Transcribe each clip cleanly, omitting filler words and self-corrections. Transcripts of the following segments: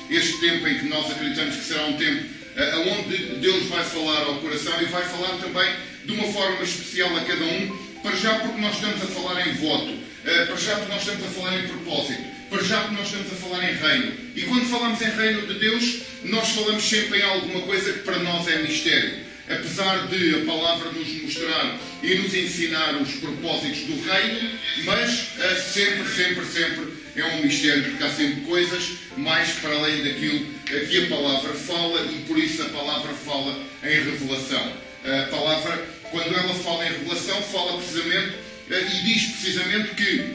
este tempo em que nós acreditamos que será um tempo onde Deus vai falar ao coração e vai falar também de uma forma especial a cada um, para já porque nós estamos a falar em voto, para já porque nós estamos a falar em propósito, para já porque nós estamos a falar em reino. E quando falamos em reino de Deus, nós falamos sempre em alguma coisa que para nós é mistério. Apesar de a palavra nos mostrar e nos ensinar os propósitos do reino, mas sempre é um mistério, porque há sempre coisas mais para além daquilo que a palavra fala, e por isso a palavra fala em revelação. A palavra, quando ela fala em revelação, fala precisamente e diz precisamente que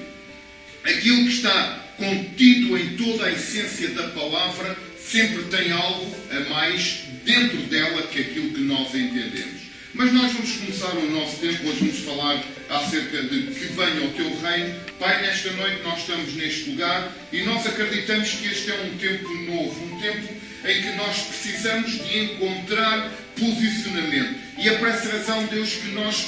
aquilo que está contido em toda a essência da palavra sempre tem algo a mais dentro dela que aquilo que nós entendemos. Mas nós vamos começar o nosso tempo, hoje vamos falar acerca de que venha o teu reino. Pai, nesta noite nós estamos neste lugar e nós acreditamos que este é um tempo novo, um tempo em que nós precisamos de encontrar posicionamento. E é por essa razão, Deus, que nós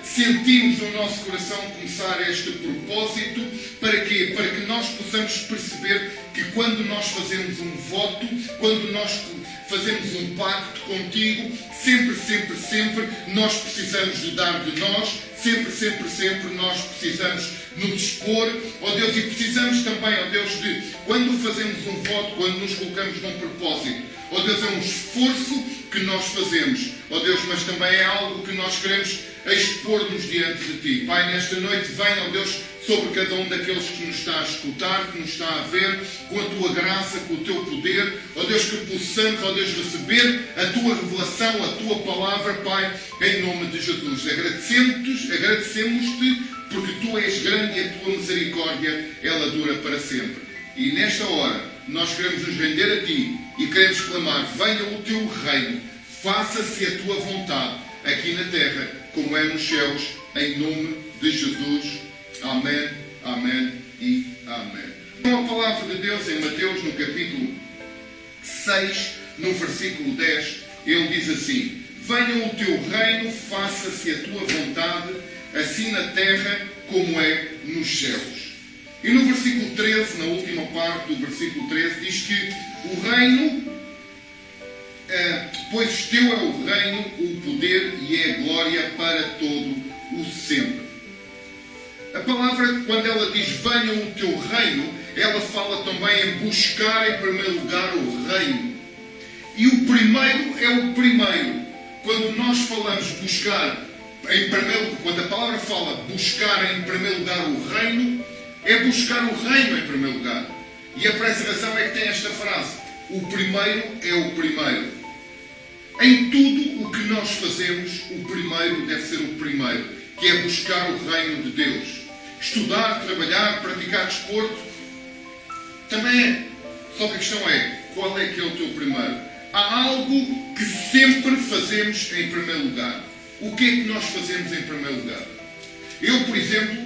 sentimos no nosso coração começar este propósito. Para quê? Para que nós possamos perceber que quando nós fazemos um voto, quando nós fazemos um pacto contigo, sempre nós precisamos de dar de nós, sempre nós precisamos nos expor, ó Deus, e precisamos também, ó Deus, de quando fazemos um voto, quando nos colocamos num propósito, ó Deus, é um esforço que nós fazemos, ó Deus, mas também é algo que nós queremos expor-nos diante de Ti. Pai, nesta noite venha, ó Deus, sobre cada um daqueles que nos está a escutar, que nos está a ver, com a Tua graça, com o Teu poder, ó Deus, que possamos, ó Deus, receber a Tua revelação, a Tua palavra, Pai, em nome de Jesus. Agradecemos-te, porque Tu és grande e a Tua misericórdia, ela dura para sempre. E nesta hora, nós queremos nos render a Ti e queremos clamar, venha o Teu reino, faça-se a Tua vontade, aqui na terra, como é nos céus, em nome de Jesus. Amém, amém e amém. A palavra de Deus em Mateus, no capítulo 6, no versículo 10, ele diz assim: venha o teu reino, faça-se a tua vontade, assim na terra como é nos céus. E no versículo 13, na última parte do versículo 13, diz que o reino, pois teu é o reino, o poder e é a glória para todo o sempre. A palavra, quando ela diz venha o teu reino, ela fala também em buscar em primeiro lugar o reino. E o primeiro é o primeiro. Quando nós falamos buscar em primeiro, quando a palavra fala buscar em primeiro lugar o reino, é buscar o reino em primeiro lugar. E é por essa razão é que tem esta frase: o primeiro é o primeiro. Em tudo o que nós fazemos, o primeiro deve ser o primeiro, que é buscar o reino de Deus. Estudar, trabalhar, praticar desporto, também é. Só que a questão é, qual é que é o teu primeiro? Há algo que sempre fazemos em primeiro lugar. O que é que nós fazemos em primeiro lugar? Eu, por exemplo,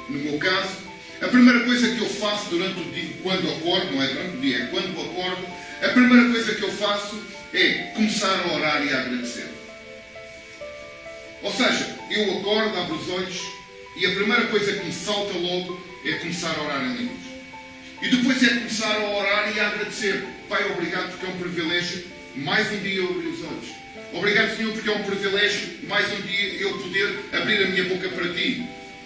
no meu caso, a primeira coisa que eu faço durante o dia, quando acordo, não é durante o dia, é quando acordo, a primeira coisa que eu faço é começar a orar e a agradecer. Ou seja, eu acordo, abro os olhos e a primeira coisa que me salta logo é começar a orar em línguas. E depois é começar a orar e a agradecer. Pai, obrigado porque é um privilégio mais um dia eu abrir os olhos. Obrigado, Senhor, porque é um privilégio mais um dia eu poder abrir a minha boca para Ti.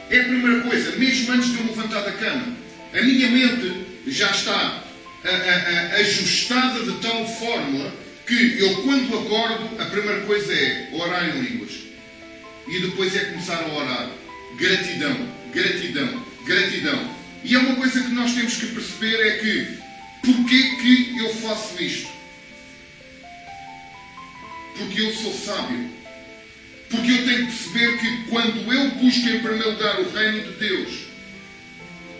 É a primeira coisa, mesmo antes de eu levantar da cama. A minha mente já está ajustada de tal forma que eu, quando acordo, a primeira coisa é orar em línguas. E depois é começar a orar. Gratidão, gratidão, gratidão. E é uma coisa que nós temos que perceber, é que porquê que eu faço isto? Porque eu sou sábio. Porque eu tenho que perceber que quando eu busco em primeiro lugar o reino de Deus,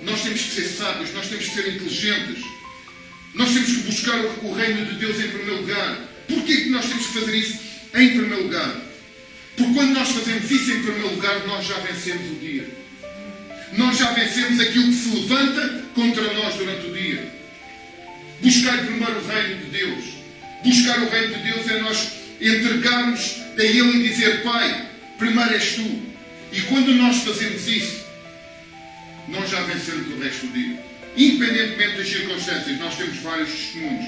nós temos que ser sábios, nós temos que ser inteligentes. Nós temos que buscar o reino de Deus em primeiro lugar. Porquê que nós temos que fazer isso em primeiro lugar? Porque quando nós fazemos isso em primeiro lugar, nós já vencemos o dia. Nós já vencemos aquilo que se levanta contra nós durante o dia. Buscar primeiro o reino de Deus. Buscar o reino de Deus é nós entregarmos a Ele e dizer: Pai, primeiro és Tu. E quando nós fazemos isso, nós já vencemos o resto do dia. independentemente das circunstâncias. Nós temos vários testemunhos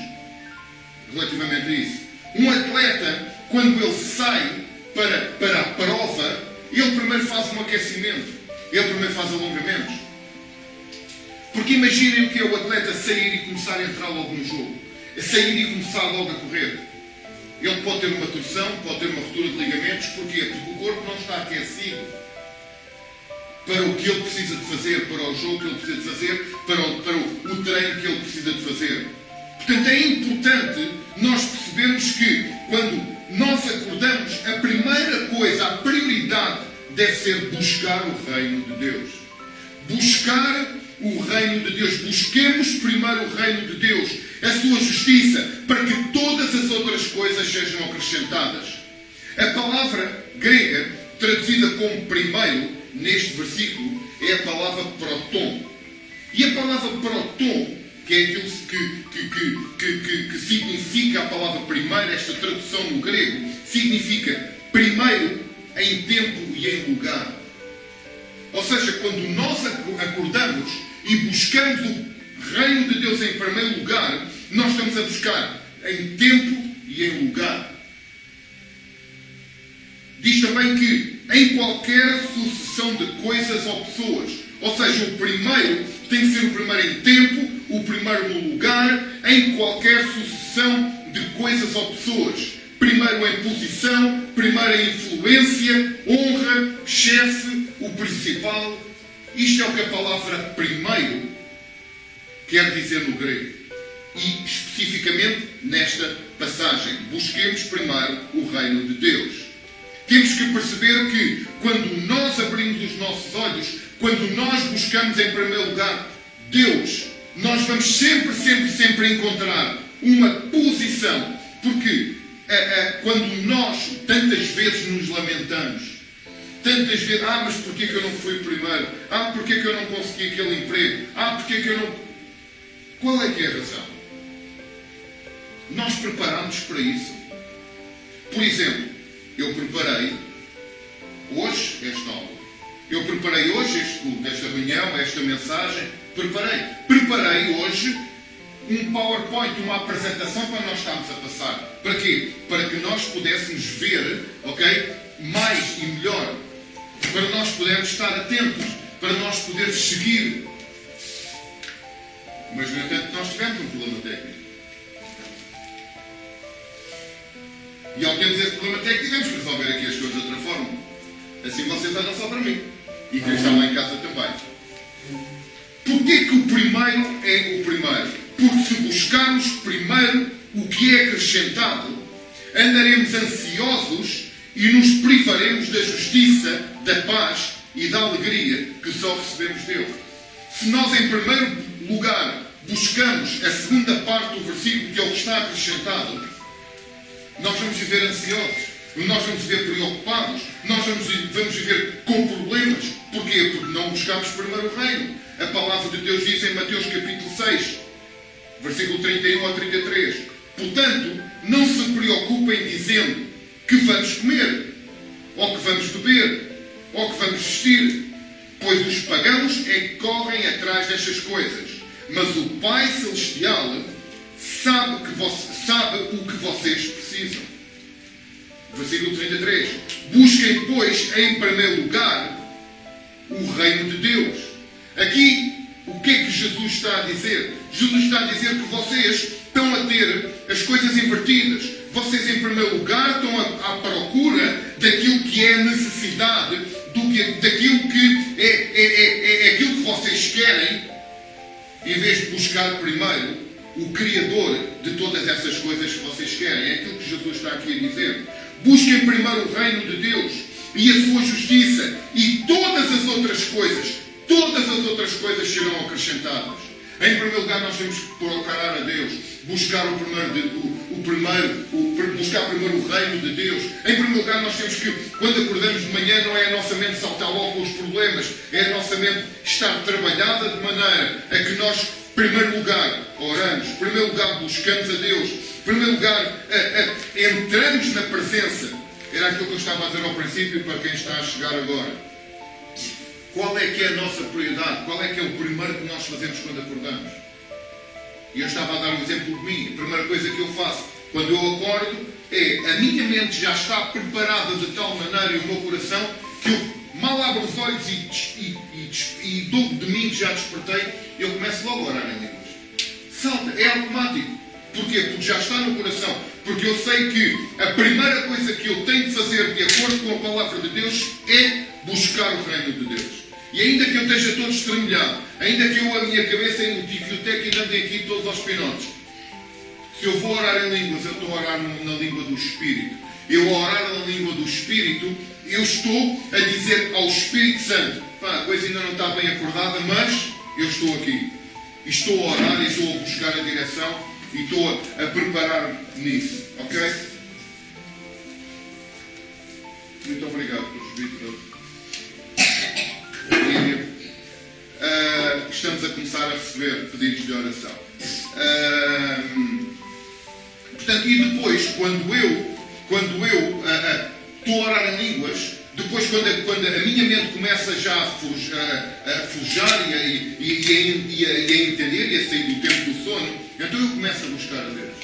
relativamente a isso. Um atleta, quando ele sai para a prova, ele primeiro faz um aquecimento. Ele primeiro faz alongamentos. Porque imaginem o que é o atleta sair e começar a entrar logo no jogo. Sair e começar logo a correr. Ele pode ter uma torção, pode ter uma ruptura de ligamentos. Porquê? Porque o corpo não está aquecido para o que ele precisa de fazer, para o jogo que ele precisa de fazer, para o treino que ele precisa de fazer. Portanto, é importante nós percebermos que quando nós acordamos, a primeira coisa, a prioridade deve ser buscar o reino de Deus. Buscar o reino de Deus. Busquemos primeiro o reino de Deus, a sua justiça, para que todas as outras coisas sejam acrescentadas. A palavra grega, traduzida como primeiro, neste versículo, é a palavra proton. E a palavra proton, que é aquilo que significa a palavra primeiro, esta tradução no grego, significa primeiro em tempo e em lugar. Ou seja, quando nós acordamos e buscamos o reino de Deus em primeiro lugar, nós estamos a buscar em tempo e em lugar. Diz também que em qualquer sucessão de coisas ou pessoas. Ou seja, o primeiro tem que ser o primeiro em tempo, o primeiro no lugar, em qualquer sucessão de coisas ou pessoas. Primeiro em posição, primeiro em influência, honra, chefe, o principal. Isto é o que a palavra primeiro quer dizer no grego. E especificamente nesta passagem. Busquemos primeiro o reino de Deus. Temos que perceber que quando nós abrimos os nossos olhos, quando nós buscamos em primeiro lugar Deus, nós vamos sempre encontrar uma posição. Porque quando nós tantas vezes nos lamentamos, tantas vezes, mas porquê que eu não fui primeiro? Porquê que eu não consegui aquele emprego? Porquê que eu não... Qual é que é a razão? Nós preparamos para isso. Por exemplo, eu preparei hoje esta aula. Eu preparei hoje este culto, esta reunião, esta mensagem. Preparei hoje um PowerPoint, uma apresentação para nós estarmos a passar. Para quê? Para que nós pudéssemos ver, ok? Mais e melhor. Para nós podermos estar atentos. Para nós podermos seguir. Mas, no entanto, nós tivemos um problema técnico. E ao termos esse problema técnico, tivemos que resolver aqui as coisas de outra forma. Assim vocês olham só para mim. E quem está lá em casa também. Porquê que o primeiro é o primeiro? Porque se buscarmos primeiro o que é acrescentado, andaremos ansiosos e nos privaremos da justiça, da paz e da alegria que só recebemos dele. Se nós, em primeiro lugar, buscamos a segunda parte do versículo, que é o que está acrescentado, nós vamos viver ansiosos, nós vamos viver preocupados, nós vamos viver com problemas. Porquê? Porque não buscamos primeiro o reino. A palavra de Deus diz em Mateus capítulo 6, versículo 31 a 33. Portanto, não se preocupem dizendo que vamos comer, ou que vamos beber, ou que vamos vestir, pois os pagãos é que correm atrás destas coisas. Mas o Pai Celestial sabe o que vocês precisam. Versículo 33. Busquem, pois, em primeiro lugar o reino de Deus. Aqui, o que é que Jesus está a dizer? Jesus está a dizer que vocês estão a ter as coisas invertidas. Vocês, em primeiro lugar, estão à procura daquilo que é necessidade, daquilo que é aquilo que vocês querem, em vez de buscar primeiro o Criador de todas essas coisas que vocês querem. É aquilo que Jesus está aqui a dizer. Busquem primeiro o reino de Deus e a sua justiça, e todas as outras coisas serão acrescentadas. Em primeiro lugar, nós temos que procurar a Deus, buscar buscar primeiro o reino de Deus. Em primeiro lugar, nós temos que, quando acordamos de manhã, não é a nossa mente saltar logo com os problemas, é a nossa mente estar trabalhada de maneira a que nós, em primeiro lugar, oramos, em primeiro lugar, buscamos a Deus, em primeiro lugar, entramos na presença. Era aquilo que eu estava a dizer ao princípio para quem está a chegar agora. Qual é que é a nossa prioridade? Qual é que é o primeiro que nós fazemos quando acordamos? E eu estava a dar um exemplo de mim. A primeira coisa que eu faço quando eu acordo é a minha mente já está preparada de tal maneira e o meu coração que eu mal abro os olhos e dou de mim que já despertei, eu começo logo a orar em línguas. Salta, é automático. Porquê? Porque já está no coração. Porque eu sei que a primeira coisa que eu tenho de fazer de acordo com a palavra de Deus é buscar o reino de Deus. E ainda que eu esteja todo estremulhado, ainda que a minha cabeça é biblioteca e andem aqui todos aos pinotes, se eu vou orar em línguas, eu estou a orar na língua do Espírito. Eu a orar na língua do Espírito, eu estou a dizer ao Espírito Santo, pá, a coisa ainda não está bem acordada, mas eu estou aqui. E estou a orar e estou a buscar a direção e estou a preparar nisso. Ok? Muito obrigado por vir. Estamos a começar a receber pedidos de oração. Portanto, e depois, quando eu estou a orar em línguas, depois quando a minha mente começa já a forjar e a entender e a sair do tempo do sono, então eu começo a buscar a Deus.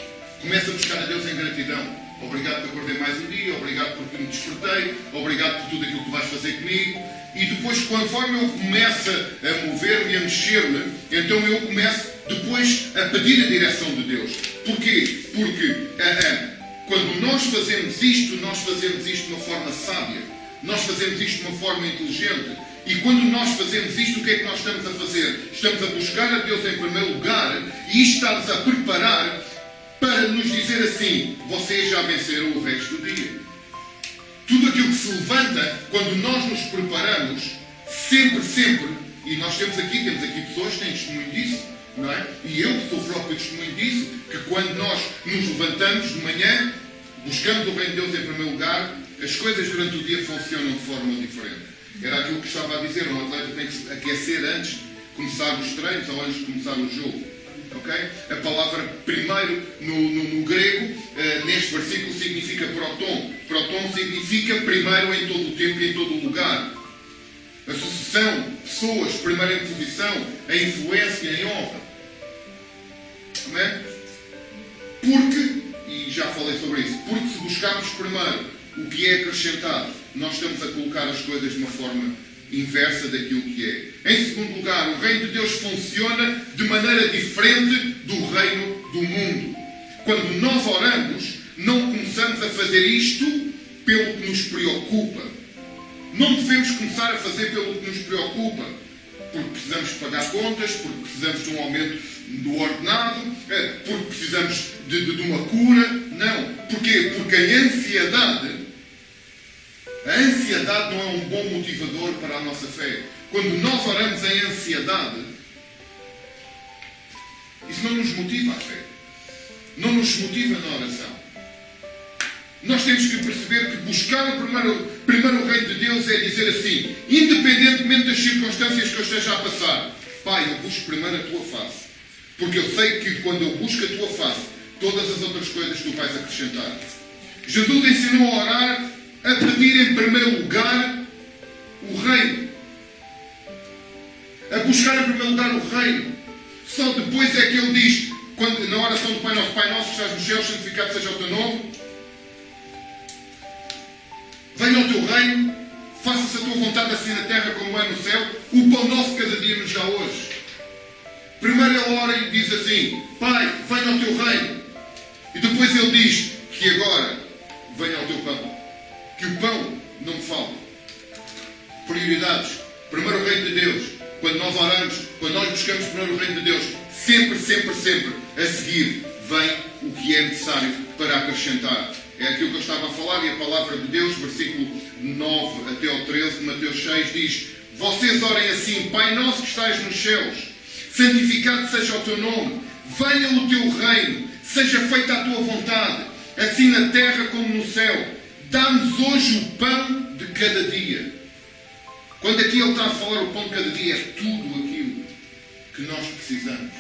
Começo a buscar a Deus em gratidão. Obrigado por acordei mais um dia, obrigado porque me despertei, obrigado por tudo aquilo que tu vais fazer comigo. E depois, conforme eu começo a mover-me e a mexer-me, então eu começo depois a pedir a direção de Deus. Porquê? Porque quando nós fazemos isto de uma forma sábia. Nós fazemos isto de uma forma inteligente. E quando nós fazemos isto, o que é que nós estamos a fazer? Estamos a buscar a Deus em primeiro lugar e isto está-nos a preparar para nos dizer assim: vocês já venceram o resto do dia. Tudo aquilo que se levanta, quando nós nos preparamos, sempre, e nós temos aqui pessoas que têm testemunho disso, não é? E eu que sou próprio testemunho disso, que quando nós nos levantamos de manhã, buscamos o reino de Deus em primeiro lugar, as coisas durante o dia funcionam de forma diferente. Era aquilo que estava a dizer, um atleta tem que se aquecer antes de começar os treinos ou antes de começar o jogo. Okay? A palavra primeiro no grego, neste versículo, significa proton. Proton significa primeiro em todo o tempo e em todo o lugar. A sucessão, pessoas, primeiro em posição, a influência, em honra. Amém? Porque, e já falei sobre isso, porque se buscarmos primeiro o que é acrescentado, nós estamos a colocar as coisas de uma forma inversa daquilo que é. Em segundo lugar, o reino de Deus funciona de maneira diferente do reino do mundo. Quando nós oramos, não começamos a fazer isto pelo que nos preocupa. Não devemos começar a fazer pelo que nos preocupa. Porque precisamos pagar contas, porque precisamos de um aumento do ordenado, porque precisamos de uma cura. Não. Porquê? Porque a ansiedade não é um bom motivador para a nossa fé. Quando nós oramos em ansiedade, isso não nos motiva a fé. Não nos motiva na oração. Nós temos que perceber que buscar o primeiro reino de Deus é dizer assim, independentemente das circunstâncias que eu esteja a passar, Pai, eu busco primeiro a Tua face. Porque eu sei que quando eu busco a Tua face, todas as outras coisas Tu vais acrescentar. Jesus ensinou a orar, a pedir em primeiro lugar o reino. A buscar em primeiro lugar o reino. Só depois é que ele diz, quando, na oração do Pai Nosso que estás nos céus, santificado seja o Teu nome. Venha o Teu reino, faça-se a Tua vontade assim na terra como é no céu. O pão nosso cada dia nos dá hoje. Primeiro ele ora e diz assim, Pai, venha o Teu reino. E depois ele diz que agora venha o Teu pão. Que o pão não me falte. Prioridades. Primeiro o reino de Deus. Quando nós oramos, quando nós buscamos primeiro o reino de Deus, sempre a seguir vem o que é necessário para acrescentar. É aquilo que eu estava a falar e a palavra de Deus, versículo 9 até ao 13 de Mateus 6 diz: vocês orem assim, Pai nosso que estás nos céus, santificado seja o Teu nome, venha o Teu reino, seja feita a Tua vontade, assim na terra como no céu. Dá-nos hoje o pão de cada dia. Quando aqui ele está a falar o pão de cada dia, é tudo aquilo que nós precisamos.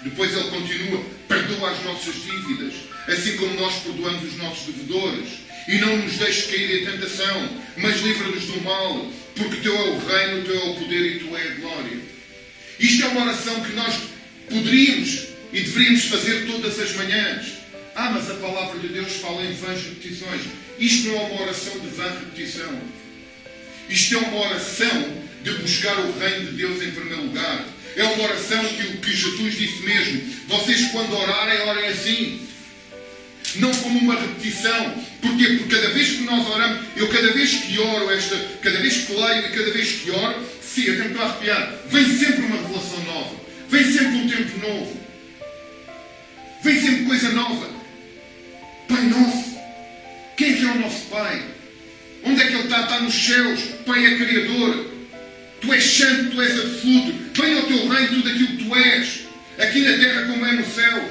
Depois ele continua, perdoa as nossas dívidas, assim como nós perdoamos os nossos devedores. e não nos deixes cair em tentação, mas livra-nos do mal, porque teu é o reino, teu é o poder e tu é a glória. Isto é uma oração que nós poderíamos e deveríamos fazer todas as manhãs. Mas a palavra de Deus fala em vãs repetições. Isto não é uma oração de vã repetição. Isto é uma oração de buscar o reino de Deus em primeiro lugar. É uma oração que Jesus disse mesmo. Vocês quando orarem, orem assim. Não como uma repetição. Porquê? Porque cada vez que nós oramos, eu cada vez que oro, cada vez que leio e cada vez que oro, sim, eu tenho que arrepiar. Vem sempre uma revelação nova. Vem sempre um tempo novo. Vem sempre coisa nova. Pai nosso. Quem é que é o nosso Pai? Onde é que Ele está? Está nos céus. Pai é Criador. Tu és santo, Tu és absoluto. Venha ao Teu reino tudo aquilo que Tu és. Aqui na terra como é no céu.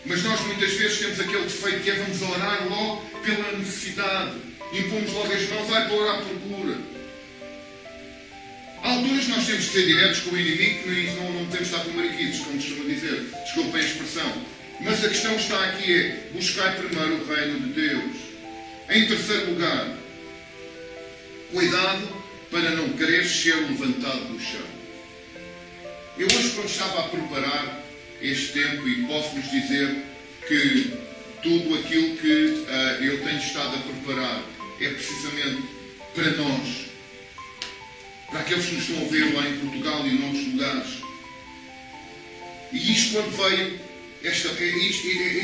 Mas nós muitas vezes temos aquele defeito que é vamos orar logo pela necessidade. Impomos logo as mãos, vai para orar por cura. Há alturas nós temos que ser diretos com o inimigo, que não podemos estar com mariquices, como costuma dizer. Desculpem a expressão. Mas a questão está aqui é buscar primeiro o reino de Deus. Em terceiro lugar, cuidado para não querer ser levantado do chão. Eu hoje, quando estava a preparar este tempo, e posso-vos dizer que tudo aquilo que eu tenho estado a preparar é precisamente para nós, para aqueles que nos estão a ver lá em Portugal e em outros lugares. E isto quando veio, é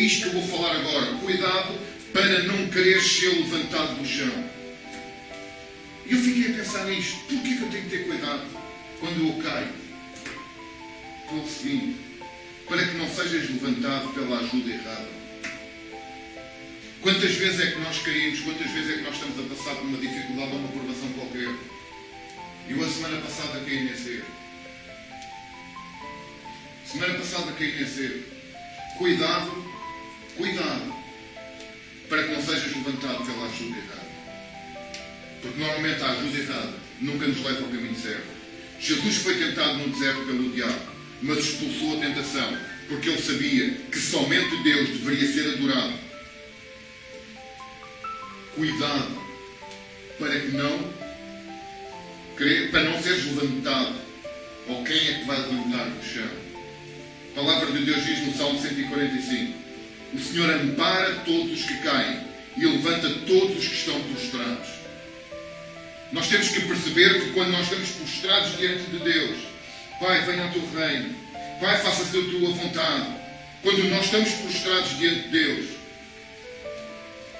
isto que eu vou falar agora. Cuidado para não querer ser levantado do chão. E eu fiquei a pensar nisto. Porquê que eu tenho que ter cuidado quando eu caio? Pelo seguinte, para que não sejas levantado pela ajuda errada. Quantas vezes é que nós caímos? Quantas vezes é que nós estamos a passar por uma dificuldade ou uma provação qualquer? Eu a semana passada caí nesse erro. Semana passada caí nesse erro. Cuidado, para que não sejas levantado pela ajuda errada. Porque normalmente a ajuda errada nunca nos leva ao caminho certo. Jesus foi tentado no deserto pelo diabo, mas expulsou a tentação, porque ele sabia que somente Deus deveria ser adorado. Cuidado para não seres levantado. Ou quem é que vai levantar do chão? A palavra de Deus diz no Salmo 145: o Senhor ampara todos os que caem e levanta todos os que estão prostrados. Nós temos que perceber que quando nós estamos prostrados diante de Deus, Pai, venha ao Teu reino. Pai, faça-se a Tua vontade. Quando nós estamos prostrados diante de Deus,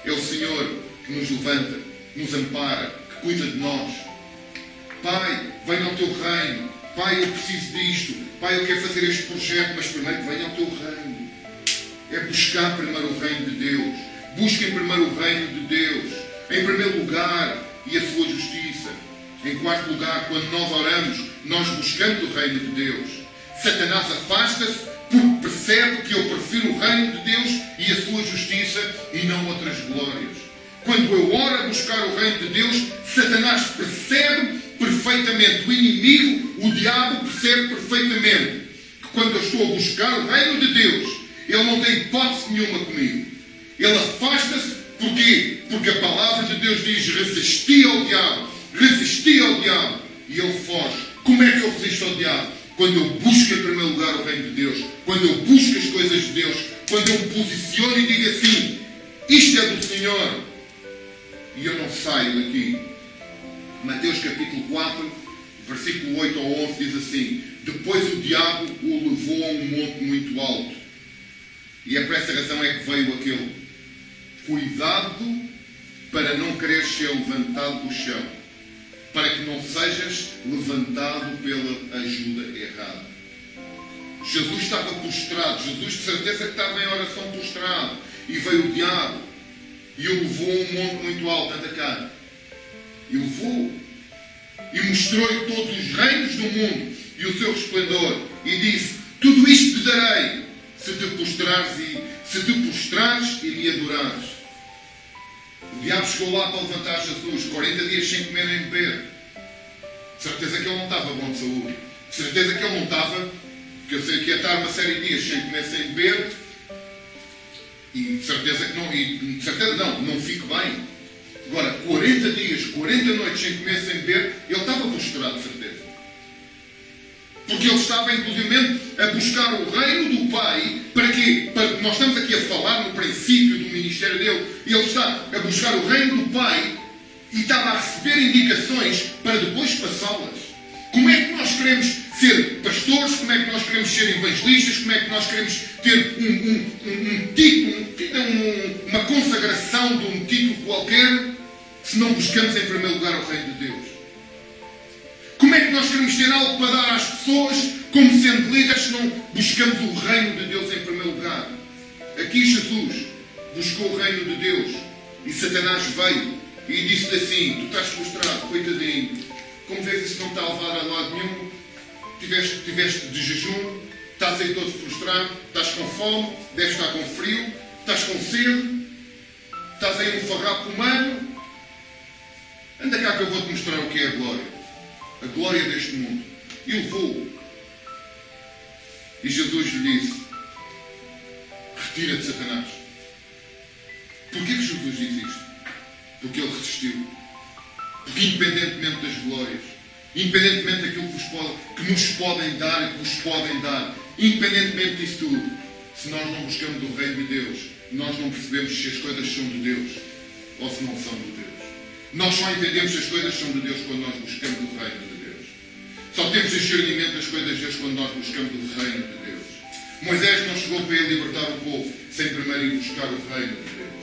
é o Senhor que nos levanta, nos ampara, que cuida de nós. Pai, venha ao Teu reino. Pai, eu preciso disto. Pai, eu quero fazer este projeto, mas primeiro venha ao Teu reino. É buscar primeiro o reino de Deus. Busquem primeiro o reino de Deus. Em primeiro lugar, e a sua justiça. Em quarto lugar, quando nós oramos, nós buscamos o reino de Deus. Satanás afasta-se porque percebe que eu prefiro o reino de Deus e a sua justiça e não outras glórias. Quando eu oro a buscar o reino de Deus, Satanás percebe perfeitamente, o inimigo, o diabo percebe perfeitamente que quando eu estou a buscar o reino de Deus, ele não tem hipótese nenhuma comigo. Ele afasta-se. Porquê? Porque a palavra de Deus diz: resisti ao diabo, e ele foge. Como é que eu resisto ao diabo? Quando eu busco em primeiro lugar o reino de Deus, quando eu busco as coisas de Deus, quando eu me posiciono e digo assim: isto é do Senhor, e eu não saio daqui. Mateus capítulo 4, versículo 8 ao 11 diz assim: depois o diabo o levou a um monte muito alto, e é por essa razão é que veio aquele. Cuidado para não querer ser levantado do chão, para que não sejas levantado pela ajuda errada. Jesus estava prostrado, Jesus de certeza que estava em oração prostrado, e veio o diabo e o levou a um monte muito alto, anda cá, e levou e mostrou-lhe todos os reinos do mundo e o seu resplendor, e disse: tudo isto te darei se te prostrares e me adorares. O diabo chegou lá para levantar Jesus, 40 dias sem comer nem beber. De certeza que ele não estava bom de saúde. De certeza que ele não estava, porque eu sei que ia estar uma série de dias sem comer, sem beber. E de certeza que não fico bem. Agora, 40 dias, 40 noites sem comer, sem beber, ele estava prostrado, de certeza. Porque ele estava, inclusive, a buscar o reino do Pai. Para quê? Nós estamos aqui a falar no princípio do ministério dele. E ele está a buscar o reino do Pai e estava a receber indicações para depois passá-las. Como é que nós queremos ser pastores? Como é que nós queremos ser evangelistas? Como é que nós queremos ter um título, uma consagração de um título qualquer, se não buscamos em primeiro lugar o reino de Deus? Como é que nós queremos ter algo para dar às pessoas como sendo líderes se não buscamos o reino de Deus em primeiro lugar? Aqui Jesus buscou o reino de Deus e Satanás veio e disse-lhe assim: tu estás frustrado, coitadinho, como vês isso não está a levar a lado nenhum, tiveste de jejum, estás aí todo frustrado, estás com fome, deves estar com frio, estás com sede, estás aí um farrapo humano, anda cá que eu vou-te mostrar o que é a glória deste mundo. E levou-o. E Jesus lhe disse: retira-te, Satanás. Porquê que Jesus diz isto? Porque ele resistiu. Porque independentemente das glórias, independentemente daquilo que nos podem dar e que vos podem dar, independentemente disso tudo, se nós não buscamos o reino de Deus, nós não percebemos se as coisas são de Deus ou se não são de Deus. Nós só entendemos se as coisas são de Deus quando nós buscamos o reino de Deus. Só temos discernimento das coisas de Deus quando nós buscamos o reino de Deus. Moisés não chegou para ir libertar o povo sem primeiro ir buscar o reino de Deus.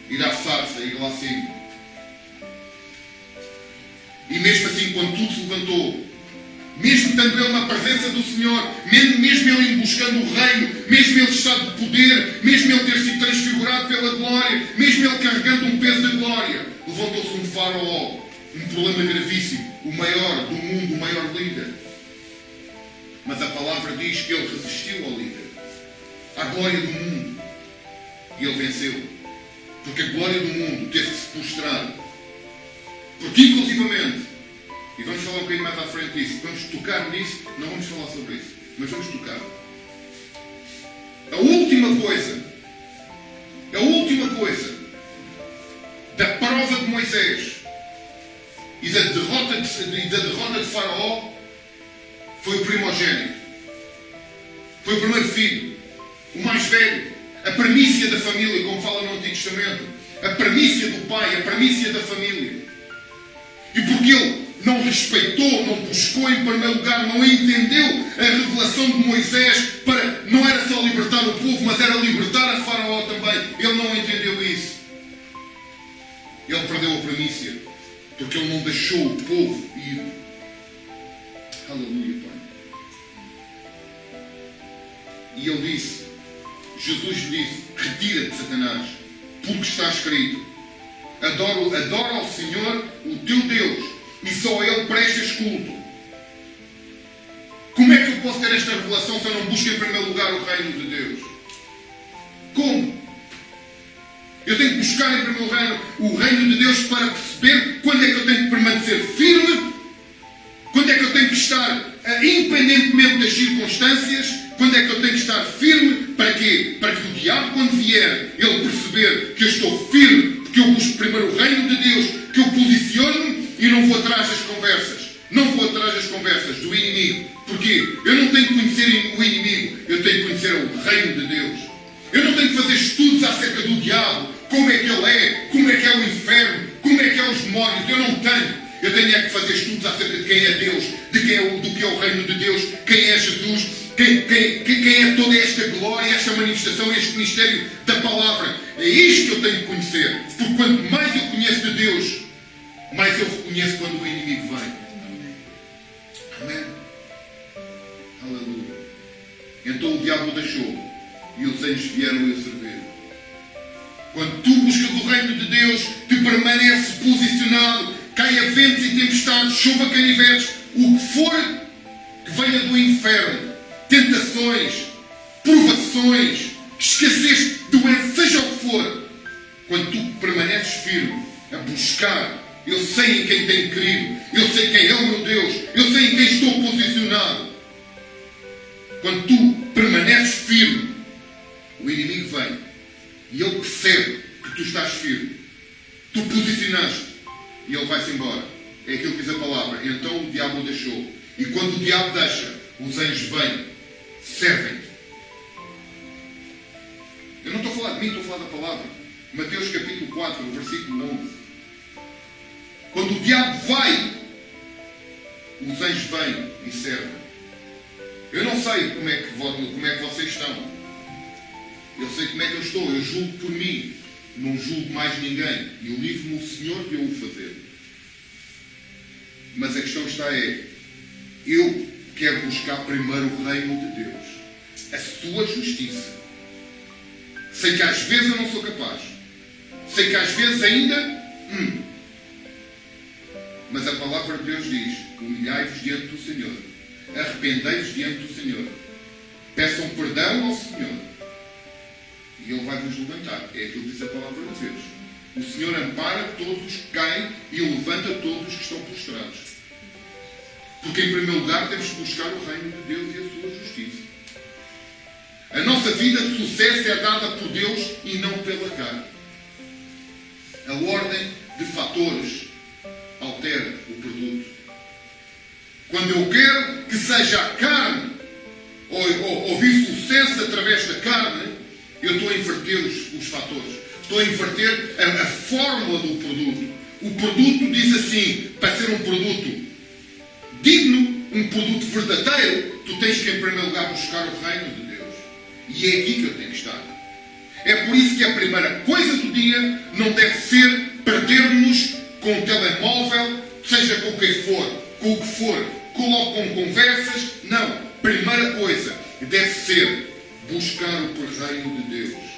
Ir à sarça, ir lá acima. E mesmo assim, quando tudo se levantou, mesmo estando ele na presença do Senhor, mesmo ele indo buscando o reino, mesmo ele estado de poder, mesmo ele ter sido transfigurado pela glória, mesmo ele carregando um peso da glória, levantou-se um faraó, um problema gravíssimo, o maior do mundo, o maior líder. Mas a palavra diz que ele resistiu ao líder, à glória do mundo, e ele venceu. Porque a glória do mundo teve que se prostrar. Porque inclusivamente, e vamos falar um bocadinho mais à frente disso, vamos tocar nisso, não vamos falar sobre isso, mas vamos tocar. A última coisa da prova de Moisés e da derrota de Faraó foi o primogênito. Foi o primeiro filho, o mais velho, a primícia da família, como fala no Antigo Testamento, a primícia do pai, a primícia da família. E porque ele não respeitou, não buscou em primeiro lugar, não entendeu a revelação de Moisés para, não era só libertar o povo, mas era libertar a Faraó também. Ele não entendeu isso. Ele perdeu a primícia, porque ele não deixou o povo ir. Aleluia, Pai. E ele disse, Jesus lhe disse: retira-te, Satanás, porque está escrito: adora ao Senhor, o teu Deus, e só a Ele prestas culto. Como é que eu posso ter esta revelação se eu não busco em primeiro lugar o reino de Deus? Como? Eu tenho que buscar em primeiro lugar o reino de Deus para perceber quando é que eu tenho que permanecer firme, quando é que eu tenho que estar, independentemente das circunstâncias, quando é que eu tenho que estar firme. Para quê? Para que o diabo, quando vier, ele perceber que eu estou firme, porque eu busco primeiro o reino de Deus, que eu posiciono-me e não vou atrás das conversas. Não vou atrás das conversas do inimigo. Porquê? Eu não tenho que conhecer o inimigo, eu tenho que conhecer o reino de Deus. Eu não tenho que fazer estudos acerca do diabo, como é que ele é, como é que é o inferno, como é que é os demónios. Eu não tenho. Eu tenho é que fazer estudos acerca de quem é Deus, do que é o reino de Deus, quem é Jesus, quem é toda esta glória, esta manifestação, este mistério da palavra. É isto que eu tenho que conhecer. Porque quanto mais eu conheço de Deus, mais eu reconheço quando o inimigo vem. Amém? Aleluia. Então o diabo o deixou e os anjos vieram a servir. Quando tu buscas o reino de Deus, tu permaneces posicionado, caia ventos e tempestades, chuva, canivetes, o que for que venha do inferno, tentações, provações, escassez, doença, seja o que for, quando tu permaneces firme a buscar, eu sei em quem tenho querido, eu sei quem é o meu Deus, eu sei em quem estou posicionado. Quando tu permaneces firme, o inimigo vem E ele percebe que tu estás firme. Tu posicionaste. E ele vai-se embora. É aquilo que diz a palavra. Então o diabo o deixou. E quando o diabo deixa, os anjos vêm, servem-te. Eu não estou a falar de mim, estou a falar da palavra. Mateus capítulo 4, versículo 11. Quando o diabo vai, os anjos vêm e servem. Eu não sei como é que vocês estão. Eu sei como é que eu estou. Eu julgo por mim. Não julgo mais ninguém. E o livro-me o Senhor de eu o fazer. Mas a questão está eu quero buscar primeiro o reino de Deus. A sua justiça. Sei que às vezes eu não sou capaz. Sei que às vezes ainda... Mas a palavra de Deus diz: humilhai-vos diante do Senhor. Arrependei-vos diante do Senhor. Peçam perdão ao Senhor. E Ele vai vos levantar. É aquilo que diz a palavra de Deus. O Senhor ampara todos os que caem e levanta todos os que estão prostrados. Porque em primeiro lugar temos que buscar o reino de Deus e a sua justiça. A nossa vida de sucesso é dada por Deus e não pela carne. A ordem de fatores altera o produto. Quando eu quero que seja a carne ou vir sucesso através da carne, eu estou a inverter os fatores. Estou a inverter a fórmula do produto. O produto diz assim: para ser um produto digno, um produto verdadeiro, tu tens que em primeiro lugar buscar o reino de Deus. E é aqui que eu tenho que estar. É por isso que a primeira coisa do dia não deve ser perdermos com o telemóvel, seja com o que for, com conversas. Não. Primeira coisa deve ser buscar o reino de Deus.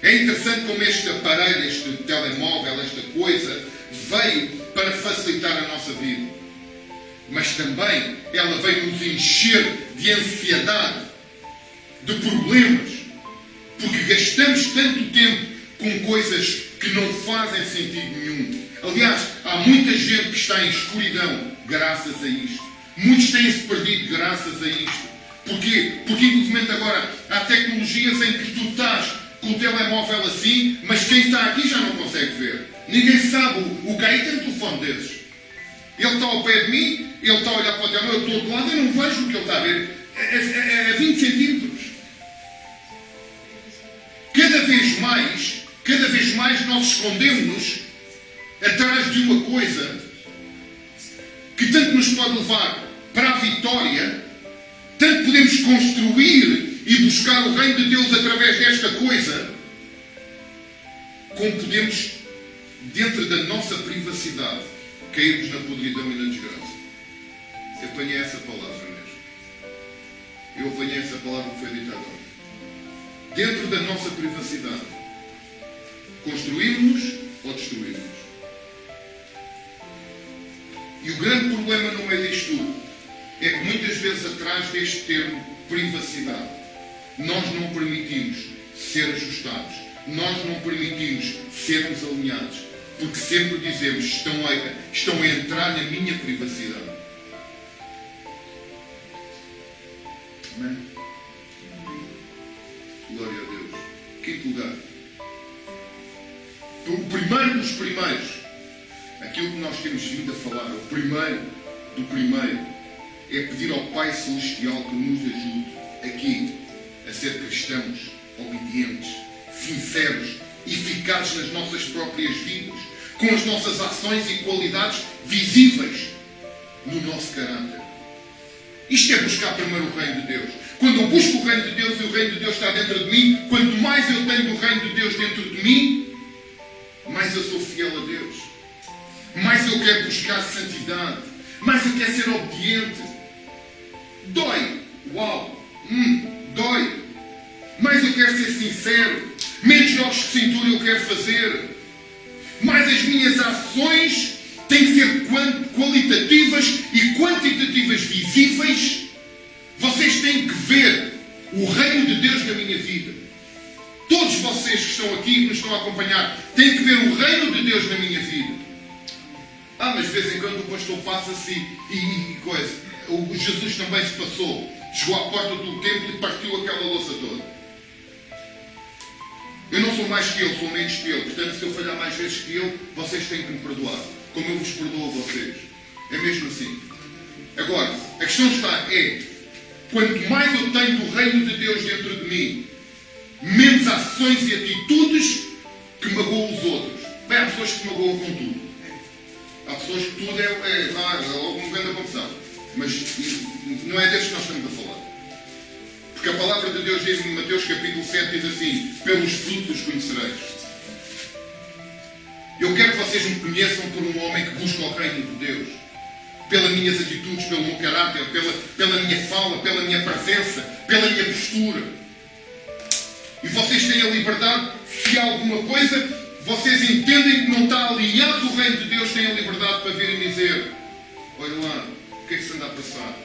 É interessante como este aparelho, este telemóvel, esta coisa, veio para facilitar a nossa vida. Mas também ela veio nos encher de ansiedade, de problemas, porque gastamos tanto tempo com coisas que não fazem sentido nenhum. Aliás, há muita gente que está em escuridão graças a isto. Muitos têm-se perdido graças a isto. Porquê? Porque infelizmente agora há tecnologias em que tu estás com o telemóvel assim, mas quem está aqui já não consegue ver. Ninguém sabe o que é. Tem um telefone desses. Ele está ao pé de mim, ele está a olhar para o telemóvel, eu estou do outro lado e não vejo o que ele está a ver. É 20 centímetros. Cada vez mais nós escondemos-nos atrás de uma coisa que tanto nos pode levar para a vitória, tanto podemos construir e buscar o reino de Deus através desta coisa, como podemos, dentro da nossa privacidade, cairmos na podridão e na desgraça. Eu apanhei essa palavra mesmo. Eu apanhei essa palavra que foi dita agora. Dentro da nossa privacidade, construímos ou destruímos. E o grande problema no meio disto tudo é que muitas vezes atrás deste termo privacidade, nós não permitimos ser ajustados, nós não permitimos sermos alinhados, porque sempre dizemos: estão a entrar na minha privacidade. Amém? Glória a Deus. Quinto lugar, o primeiro dos primeiros, aquilo que nós temos vindo a falar, o primeiro do primeiro, é pedir ao Pai Celestial que nos ajude aqui a ser cristãos obedientes, sinceros, eficazes nas nossas próprias vidas, com as nossas ações e qualidades visíveis no nosso caráter. Isto é buscar primeiro o reino de Deus. Quando eu busco o reino de Deus e o reino de Deus está dentro de mim, quanto mais eu tenho do reino de Deus dentro de mim, mais eu sou fiel a Deus. Mais eu quero buscar santidade. Mais eu quero ser obediente. Dói. Uau. Dói. Mais eu quero ser sincero. Menos jogos de cintura eu quero fazer. Mais as minhas ações têm que ser qualitativas e quantitativas visíveis. Vocês têm que ver o reino de Deus na minha vida. Todos vocês que estão aqui, que nos estão a acompanhar, têm que ver o reino de Deus na minha vida. Mas de vez em quando o pastor passa-se e coisa. O Jesus também se passou. Chegou à porta do templo e partiu aquela louça toda. Eu não sou mais que ele, sou menos que ele. Portanto, se eu falhar mais vezes que ele, vocês têm que me perdoar. Como eu vos perdoo a vocês. É mesmo assim. Agora, a questão está quanto mais eu tenho do reino de Deus dentro de mim, menos ações e atitudes que magoam os outros. Bem, há pessoas que se magoam com tudo. Há pessoas que tudo é logo uma grande confusão. Mas não é desses que nós estamos a falar. Porque a palavra de Deus diz em Mateus capítulo 7, diz assim: pelos frutos os conhecereis. Eu quero que vocês me conheçam por um homem que busca o reino de Deus. Pelas minhas atitudes, pelo meu caráter, pela minha fala, pela minha presença, pela minha postura. E vocês têm a liberdade, se há alguma coisa vocês entendem que não está alinhado o reino de Deus, têm a liberdade para vir e dizer: olha lá, o que é que se anda a passar?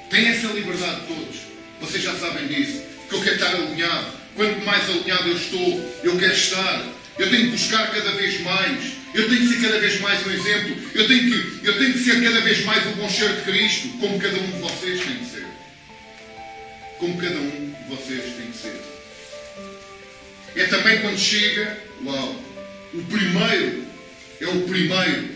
Têm essa liberdade todos. Vocês já sabem disso. Que eu quero estar alinhado. Quanto mais alinhado eu estou, eu quero estar. Eu tenho que buscar cada vez mais. Eu tenho que ser cada vez mais um exemplo. Eu tenho que ser cada vez mais o bom cheiro de Cristo. Como cada um de vocês tem que ser. Como cada um de vocês tem que ser. É também quando chega, o primeiro. É o primeiro.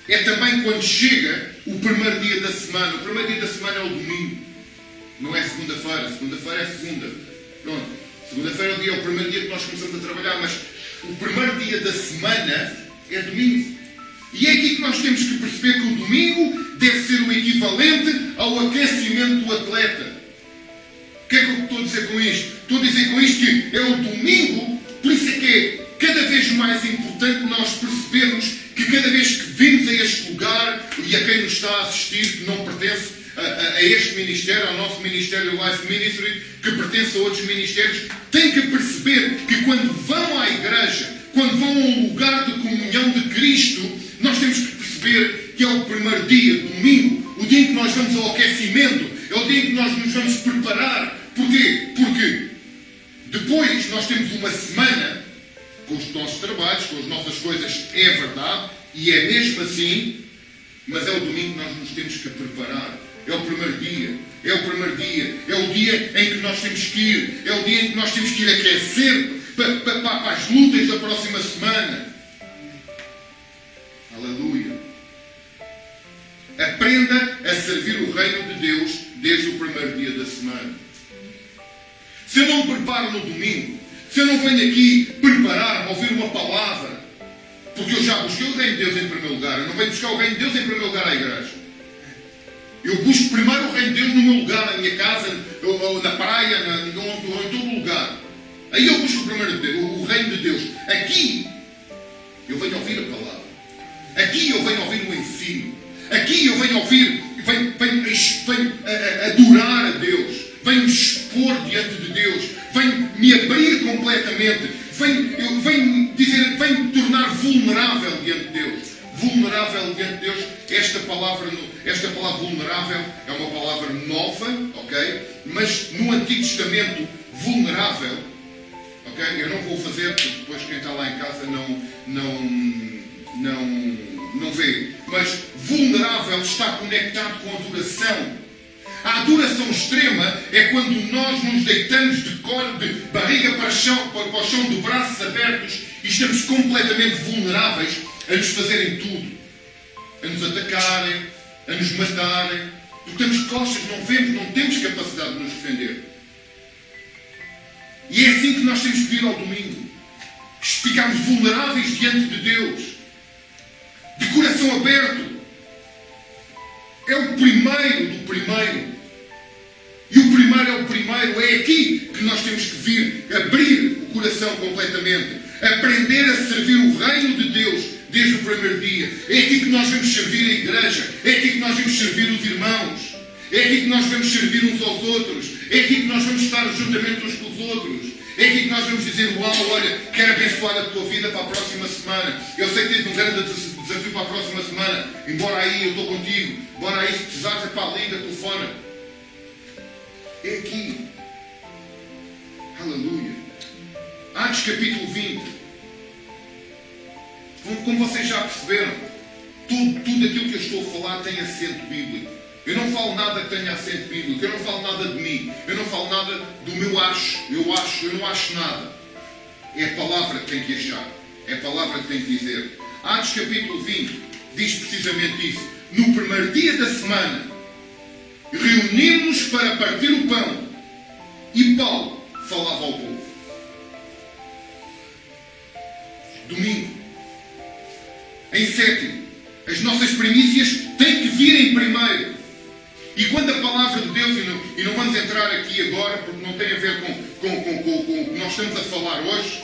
É também quando chega o primeiro dia da semana. O primeiro dia da semana é o domingo. Não é segunda-feira. Segunda-feira é segunda. Pronto. Segunda-feira é o primeiro dia que nós começamos a trabalhar. Mas o primeiro dia da semana é domingo. E é aqui que nós temos que perceber que o domingo deve ser o equivalente ao aquecimento do atleta. O que é que eu estou a dizer com isto? Estou a dizer com isto que é o domingo, por isso é que é cada vez mais importante nós percebermos que cada vez que vimos a este lugar e a quem nos está a assistir, que não pertence a este ministério, ao nosso ministério Life Ministry, que pertence a outros ministérios, tem que perceber que quando vão à igreja, quando vão a um lugar de comunhão de Cristo, nós temos que perceber que é o primeiro dia, domingo, o dia em que nós vamos ao aquecimento, é o dia em que nós nos vamos preparar. Porquê? Porque depois nós temos uma semana com os nossos trabalhos, com as nossas coisas, é verdade, e é mesmo assim, mas é o domingo que nós nos temos que preparar. É o primeiro dia. É o primeiro dia. É o dia em que nós temos que ir. É o dia em que nós temos que ir aquecer para as lutas da próxima semana. Aleluia. Aprenda a servir o reino de Deus desde o primeiro dia da semana. Se eu não me preparo no domingo, se eu não venho aqui preparar-me, ouvir uma palavra, porque eu já busquei o reino de Deus em primeiro lugar, eu não venho buscar o reino de Deus em primeiro lugar à igreja. Eu busco primeiro o reino de Deus no meu lugar, na minha casa, ou na praia, ou em todo lugar. Aí eu busco o reino de Deus. Aqui eu venho ouvir a palavra. Aqui eu venho ouvir o ensino. Aqui eu venho ouvir, venho adorar a Deus. Venho me expor diante de Deus. Venho me abrir completamente. Venho me tornar vulnerável diante de Deus. Vulnerável diante de Deus. Esta palavra vulnerável é uma palavra nova, ok? Mas no Antigo Testamento, vulnerável, ok? Eu não vou fazer, porque depois quem está lá em casa não vê. Mas vulnerável está conectado com a adoração. A adoração extrema é quando nós nos deitamos de barriga para o chão, de braços abertos e estamos completamente vulneráveis a nos fazerem tudo. A nos atacarem, a nos matarem. Porque temos costas, não vemos, não temos capacidade de nos defender. E é assim que nós temos que vir ao domingo. Ficarmos vulneráveis diante de Deus. De coração aberto. É o primeiro do primeiro. E o primeiro é o primeiro. É aqui que nós temos que vir abrir o coração completamente. Aprender a servir o reino de Deus desde o primeiro dia. É aqui que nós vamos servir a igreja. É aqui que nós vamos servir os irmãos. É aqui que nós vamos servir uns aos outros. É aqui que nós vamos estar juntamente uns com os outros. É aqui que nós vamos dizer: uau, olha, quero abençoar a tua vida para a próxima semana. Eu sei que tens um grande desafio para a próxima semana. Embora aí eu estou contigo. Embora aí se precisares, é para a liga, telefona. É aqui. Aleluia. Atos capítulo 20. Como vocês já perceberam, tudo aquilo que eu estou a falar tem assento bíblico. Eu não falo nada que tenha assento bíblico. Eu não falo nada de mim. Eu não falo nada do meu acho. Eu não acho nada. É a palavra que tem que achar. É a palavra que tem que dizer. Atos capítulo 20 diz precisamente isso. No primeiro dia da semana, reunimos-nos para partir o pão. E Paulo falava ao povo. Domingo. Em sétimo. As nossas primícias têm que vir em primeiro. E quando a palavra de Deus, e não vamos entrar aqui agora, porque não tem a ver com o que nós estamos a falar hoje.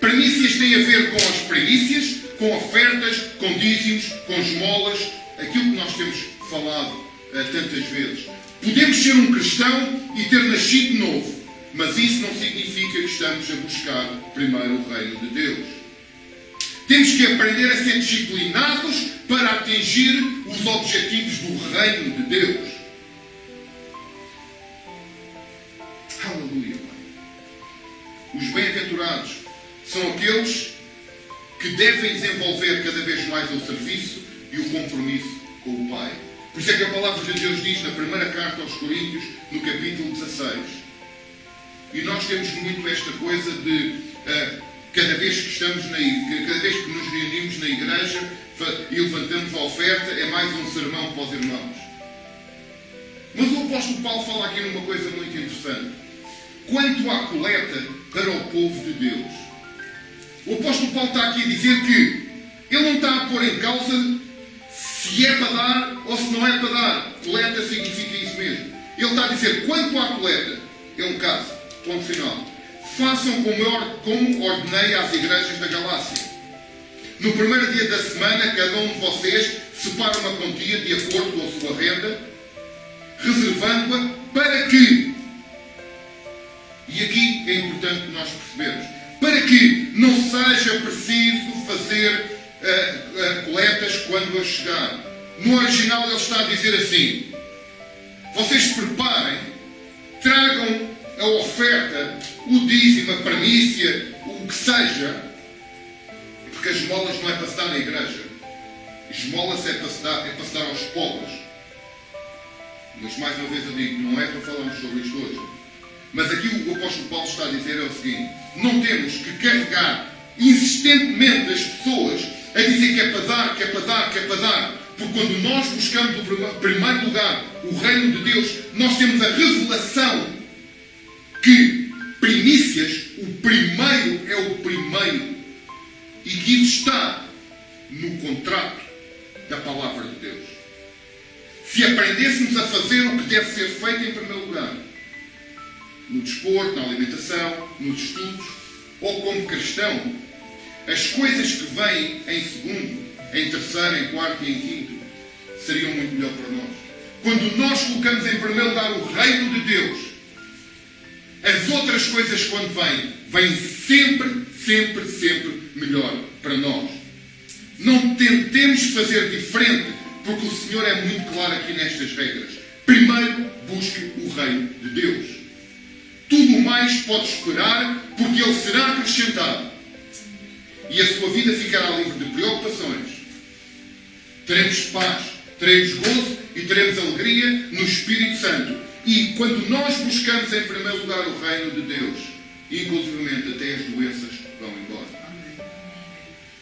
Primícias têm a ver com as primícias, com ofertas, com dízimos, com esmolas, aquilo que nós temos falado tantas vezes. Podemos ser um cristão e ter nascido de novo, mas isso não significa que estamos a buscar primeiro o reino de Deus. Temos que aprender a ser disciplinados para atingir os objetivos do reino de Deus. Aleluia, Pai. Os bem-aventurados são aqueles que devem desenvolver cada vez mais o serviço e o compromisso com o Pai. Por isso é que a palavra de Deus diz na primeira carta aos Coríntios, no capítulo 16. E nós temos muito esta coisa de cada vez que estamos cada vez que nos reunimos na igreja e levantamos a oferta, é mais um sermão para os irmãos. Mas o apóstolo Paulo fala aqui numa coisa muito interessante. Quanto à coleta para o povo de Deus, o apóstolo Paulo está aqui a dizer que ele não está a pôr em causa se é para dar ou se não é para dar. Coleta significa isso mesmo. Ele está a dizer, quanto à coleta, é um caso, ponto final. Façam como ordenei às igrejas da Galácia. No primeiro dia da semana, cada um de vocês separa uma quantia de acordo com a sua renda, reservando-a para que, e aqui é importante nós percebermos, para que não seja preciso fazer coletas quando a chegar. No original ele está a dizer assim, vocês preparem, tragam a oferta, o dízimo, a primícia, o que seja, porque as esmolas não é para se dar na igreja. Esmolas é para se dar aos pobres. Mas mais uma vez eu digo, não é para falarmos sobre isto hoje. Mas aqui o apóstolo Paulo está a dizer é o seguinte, não temos que carregar insistentemente as pessoas a dizer que é para dar, que é para dar, que é para dar. Porque quando nós buscamos em primeiro lugar o reino de Deus, nós temos a revelação que primícias, o primeiro é o primeiro. E que isso está no contrato da palavra de Deus. Se aprendêssemos a fazer o que deve ser feito em primeiro lugar, no desporto, na alimentação, nos estudos, ou como cristão, as coisas que vêm em segundo, em terceiro, em quarto e em quinto, seriam muito melhor para nós. Quando nós colocamos em primeiro lugar o reino de Deus, as outras coisas quando vêm sempre, sempre, sempre melhor para nós. Não tentemos fazer diferente, porque o Senhor é muito claro aqui nestas regras. Primeiro, busque o reino de Deus. Tudo mais pode esperar, porque Ele será acrescentado. E a sua vida ficará livre de preocupações. Teremos paz, teremos gozo e teremos alegria no Espírito Santo. E quando nós buscamos em primeiro lugar o reino de Deus, inclusivamente até as doenças vão embora.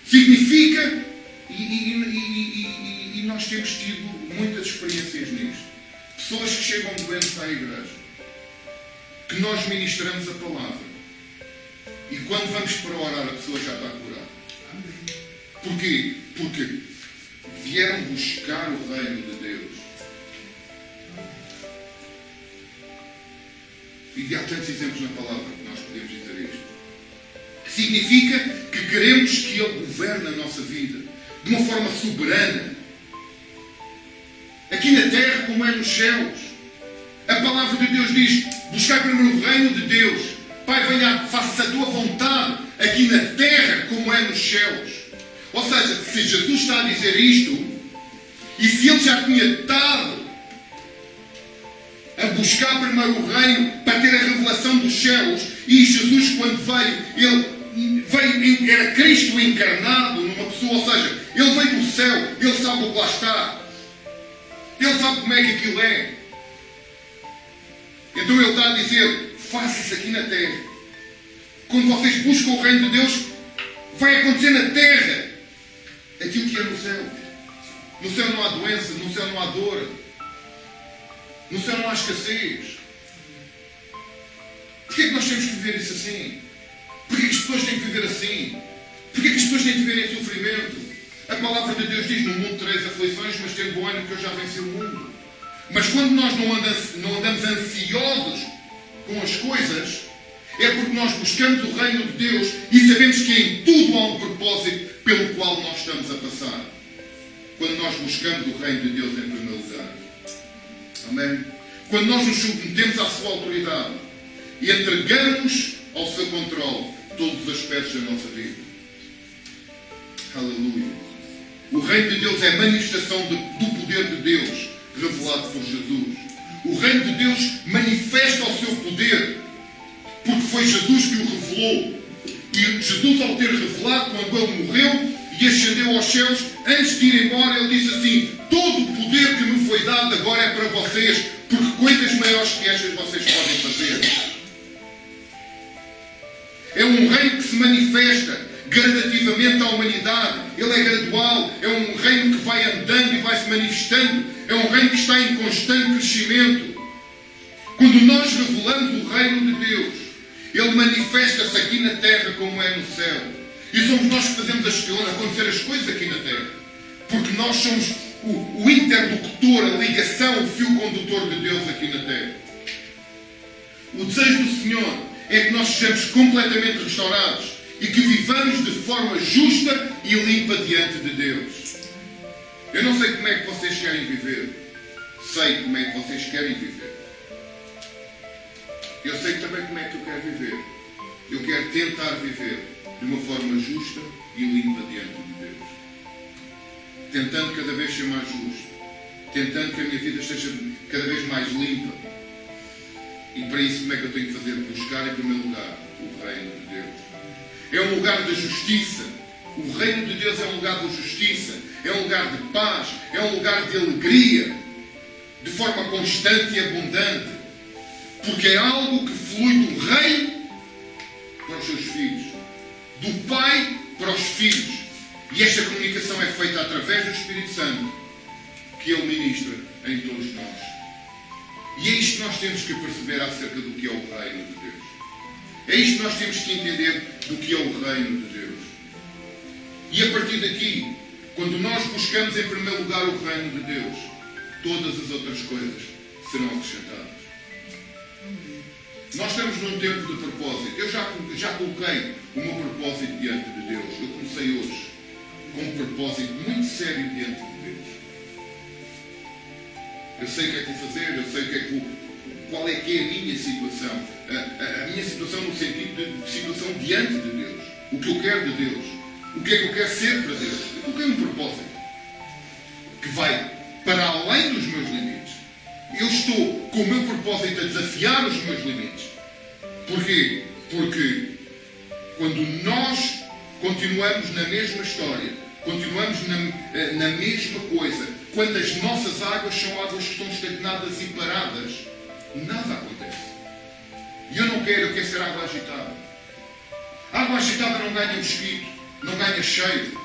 Significa, e nós temos tido muitas experiências nisto, pessoas que chegam doentes à igreja, que nós ministramos a palavra, e quando vamos para orar a pessoa já está curada. Porquê? Porque vieram buscar o reino de Deus. E há tantos exemplos na palavra que nós podemos dizer isto. Significa que queremos que Ele governe a nossa vida de uma forma soberana. Aqui na terra como é nos céus. A palavra de Deus diz, buscar primeiro o reino de Deus. Pai, venha, faça a tua vontade aqui na terra como é nos céus. Ou seja, se Jesus está a dizer isto, e se Ele já tinha estado a buscar primeiro o reino para ter a revelação dos céus, e Jesus quando veio, era Cristo encarnado numa pessoa, ou seja, Ele veio do céu, Ele sabe o que lá está, Ele sabe como é que aquilo é. Então Ele está a dizer, faça-se aqui na terra. quando vocês buscam o reino de Deus, vai acontecer na terra aquilo que é no céu. No céu não há doença, no céu não há dor, no céu não há escassez. Porquê é que nós temos que viver isso assim? Porquê é que as pessoas têm que viver assim? Porquê é que as pessoas têm que viver em sofrimento? A palavra de Deus diz: no mundo tereis aflições, mas tendo bom ânimo, que eu já venci o mundo. Mas quando nós não andamos ansiosos com as coisas, é porque nós buscamos o reino de Deus e sabemos que em tudo há um propósito pelo qual nós estamos a passar. Quando nós buscamos o reino de Deus em primeiro lugar. Amém? Quando nós nos submetemos à sua autoridade e entregamos ao seu controle todos os aspectos da nossa vida. Aleluia. O reino de Deus é a manifestação do poder de Deus revelado por Jesus. O reino de Deus manifesta o seu poder porque foi Jesus que o revelou. E Jesus, ao ter revelado, quando ele morreu e ascendeu aos céus, antes de ir embora, ele disse assim: todo o poder que me foi dado agora é para vocês, porque coisas maiores que estas vocês podem fazer. É um reino que se manifesta gradativamente à humanidade. Ele é gradual. É um reino que vai andando e vai se manifestando. É um reino que está em constante crescimento. Quando nós revelamos o reino de Deus, ele manifesta-se aqui na terra como é no céu. E somos nós que fazemos acontecer as coisas aqui na terra. Porque nós somos o interlocutor, a ligação, o fio condutor de Deus aqui na terra. O desejo do Senhor é que nós sejamos completamente restaurados e que vivamos de forma justa e limpa diante de Deus. Eu não sei como é que vocês querem viver. Sei como é que vocês querem viver. Eu sei também como é que eu quero viver. Eu quero tentar viver de uma forma justa e limpa diante de Deus. Tentando cada vez ser mais justo. Tentando que a minha vida esteja cada vez mais limpa. E para isso, como é que eu tenho que fazer? Buscar em primeiro lugar o reino de Deus. É um lugar de justiça. O reino de Deus é um lugar de justiça. É um lugar de paz. É um lugar de alegria. De forma constante e abundante. Porque é algo que flui do rei para os seus filhos. Do pai para os filhos. E esta comunicação é feita através do Espírito Santo, que ele ministra em todos nós. E é isto que nós temos que perceber acerca do que é o reino de Deus. É isto que nós temos que entender do que é o reino de Deus. E a partir daqui, quando nós buscamos em primeiro lugar o reino de Deus, todas as outras coisas serão acrescentadas. Nós estamos num tempo de propósito. Eu já coloquei o meu propósito diante de Deus. Eu comecei hoje com um propósito muito sério diante de Deus. Eu sei o que é que vou fazer, eu sei o que é que qual é que é a minha situação. A minha situação no sentido de situação diante de Deus. O que eu quero de Deus. O que é que eu quero ser para Deus. Eu coloquei um propósito que vai para além dos meus limites. Eu estou com o meu propósito a desafiar os meus limites. Porquê? Porque quando nós continuamos na mesma história, continuamos na mesma coisa, quando as nossas águas são águas que estão estagnadas e paradas, nada acontece. E eu quero ser água agitada. A água agitada não ganha mosquito, não ganha cheiro.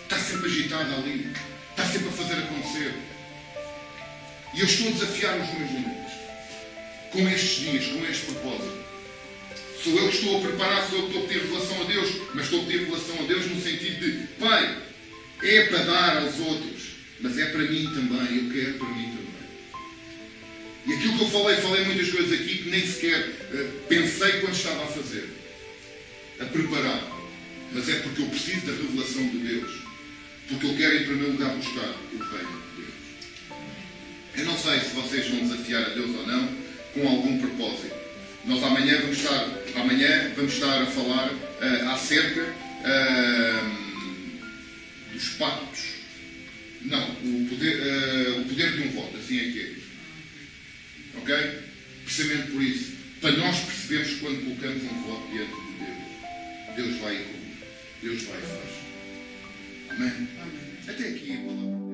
Está sempre agitada ali. Está sempre a fazer acontecer. E eu estou a desafiar os meus limites. Com estes dias, com este propósito. Sou eu que estou a preparar, sou eu que estou a pedir revelação a Deus. Mas estou a pedir revelação a Deus no sentido de: Pai, é para dar aos outros, mas é para mim também. Eu quero para mim também. E aquilo que eu falei muitas coisas aqui que nem sequer pensei quando estava a fazer. A preparar. Mas é porque eu preciso da revelação de Deus. Porque eu quero em primeiro lugar buscar o reino de Deus. Eu não sei se vocês vão desafiar a Deus ou não com algum propósito. Nós amanhã vamos estar a falar acerca dos pactos. Não, o poder de um voto, assim é que é. Ok? Precisamente por isso. Para nós percebermos quando colocamos um voto diante de Deus. Deus vai e cumpre. Deus vai e faz. Amém? Até aqui a palavra.